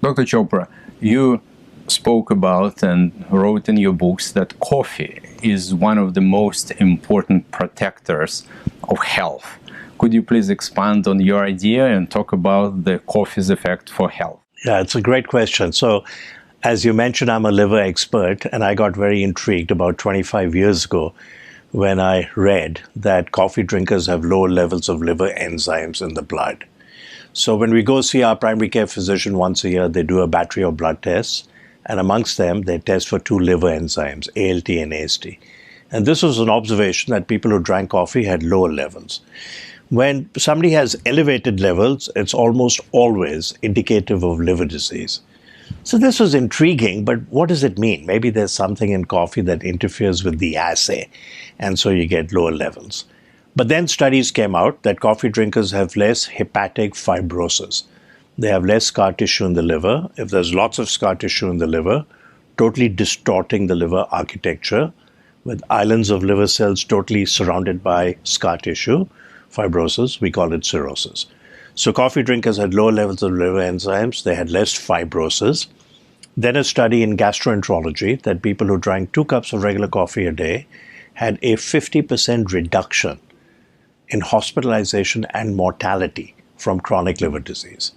Dr. Chopra, you spoke about and wrote in your books that coffee is one of the most important protectors of health. Could you please expand on your idea and talk about the coffee's effect for health? Yeah, it's a great question. So, as you mentioned, I'm a liver expert, and I got very intrigued about 25 years ago when I read that coffee drinkers have lower levels of liver enzymes in the blood. So when we go see our primary care physician once a year, they do a battery of blood tests, and amongst them, they test for two liver enzymes, ALT and AST. And this was an observation that people who drank coffee had lower levels. When somebody has elevated levels, it's almost always indicative of liver disease. So this was intriguing, but what does it mean? Maybe there's something in coffee that interferes with the assay, and so you get lower levels. But then studies came out that coffee drinkers have less hepatic fibrosis. They have less scar tissue in the liver. If there's lots of scar tissue in the liver, totally distorting the liver architecture, with islands of liver cells totally surrounded by scar tissue, fibrosis, we call it cirrhosis. So coffee drinkers had lower levels of liver enzymes, they had less fibrosis. Then a study in gastroenterology that people who drank 2 cups of regular coffee a day had a 50% reduction in hospitalization and mortality from chronic liver disease.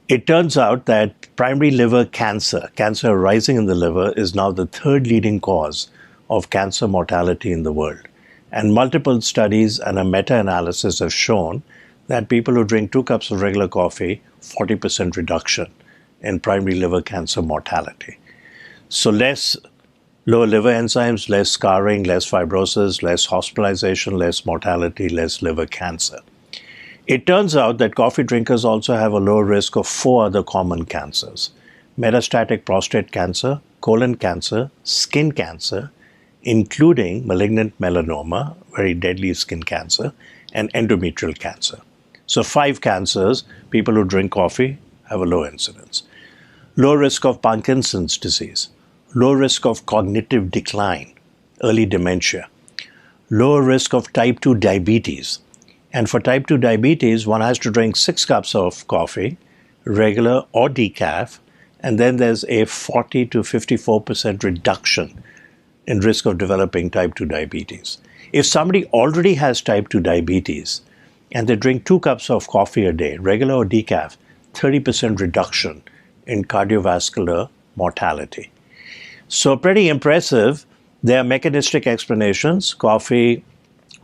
It turns out that primary liver cancer arising in the liver, is now the 3rd leading cause of cancer mortality in the world. And multiple studies and a meta-analysis have shown that people who drink 2 cups of regular coffee, 40% reduction in primary liver cancer mortality. So lower liver enzymes, less scarring, less fibrosis, less hospitalization, less mortality, less liver cancer. It turns out that coffee drinkers also have a lower risk of 4 other common cancers: metastatic prostate cancer, colon cancer, skin cancer, including malignant melanoma, very deadly skin cancer, and endometrial cancer. So 5 cancers, people who drink coffee have a low incidence. Low risk of Parkinson's disease, low risk of cognitive decline, early dementia, lower risk of type 2 diabetes. And for type 2 diabetes, one has to drink 6 cups of coffee, regular or decaf, and then there's a 40 to 54% reduction in risk of developing type 2 diabetes. If somebody already has type 2 diabetes and they drink 2 cups of coffee a day, regular or decaf, 30% reduction in cardiovascular mortality. So pretty impressive. There are mechanistic explanations. Coffee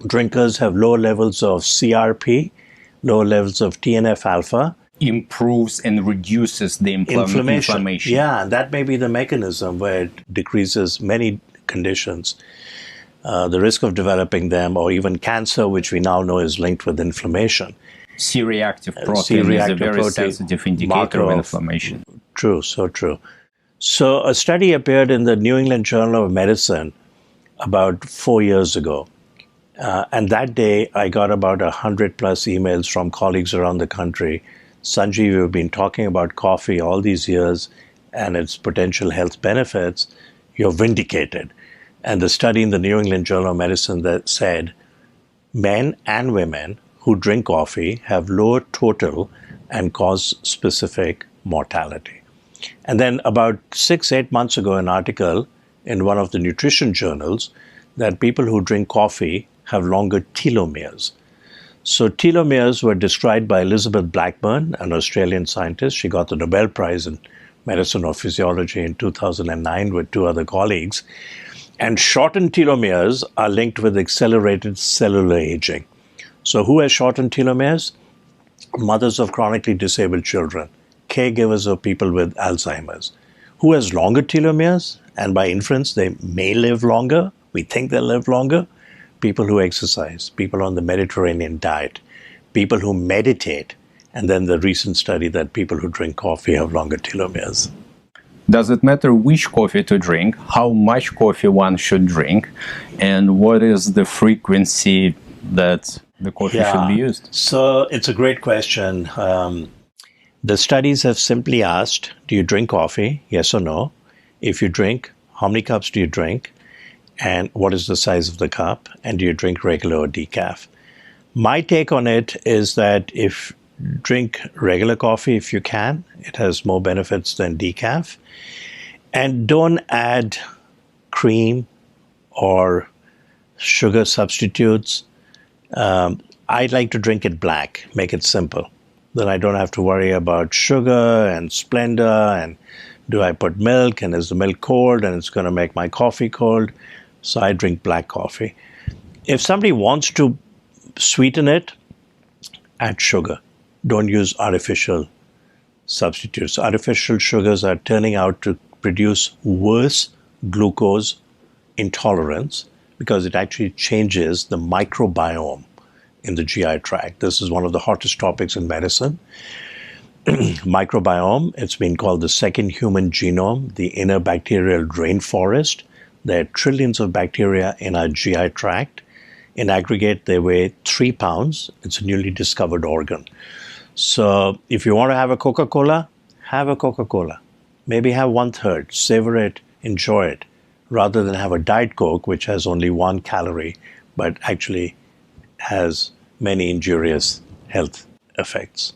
drinkers have lower levels of CRP, lower levels of TNF-alpha. Improves and reduces the inflammation. Yeah, that may be the mechanism where it decreases many conditions, the risk of developing them, or even cancer, which we now know is linked with inflammation. C-reactive protein is a very sensitive indicator of inflammation. True, so true. So a study appeared in the New England Journal of Medicine about 4 years ago. And that day, I got about 100 plus emails from colleagues around the country. Sanjiv, you've been talking about coffee all these years and its potential health benefits. You're vindicated. And the study in the New England Journal of Medicine that said men and women who drink coffee have lower total and cause-specific mortality. And then about 6-8 months ago, an article in one of the nutrition journals that people who drink coffee have longer telomeres. So telomeres were described by Elizabeth Blackburn, an Australian scientist. She got the Nobel Prize in Medicine or Physiology in 2009 with 2 other colleagues. And shortened telomeres are linked with accelerated cellular aging. So who has shortened telomeres? Mothers of chronically disabled children, caregivers of people with Alzheimer's. Who has longer telomeres? And by inference, they may live longer. We think they'll live longer. People who exercise, people on the Mediterranean diet, people who meditate, and then the recent study that people who drink coffee have longer telomeres. Does it matter which coffee to drink, how much coffee one should drink, and what is the frequency that the coffee should be used? So it's a great question. The studies have simply asked, do you drink coffee? Yes or no? If you drink, how many cups do you drink? And what is the size of the cup? And do you drink regular or decaf? My take on it is that if Drink regular coffee if you can. It has more benefits than decaf. And don't add cream or sugar substitutes. I like to drink it black, make it simple. Then I don't have to worry about sugar and splendor and do I put milk and is the milk cold and it's going to make my coffee cold. So I drink black coffee. If somebody wants to sweeten it, add sugar. Don't use artificial substitutes. Artificial sugars are turning out to produce worse glucose intolerance because it actually changes the microbiome in the GI tract. This is one of the hottest topics in medicine. Microbiome, it's been called the second human genome, the inner bacterial rainforest. There are trillions of bacteria in our GI tract. In aggregate, they weigh 3 pounds. It's a newly discovered organ. So if you want to have a Coca-Cola, have a Coca-Cola. Maybe have 1/3, savor it, enjoy it, rather than have a Diet Coke, which has only 1 calorie, but actually has many injurious health effects.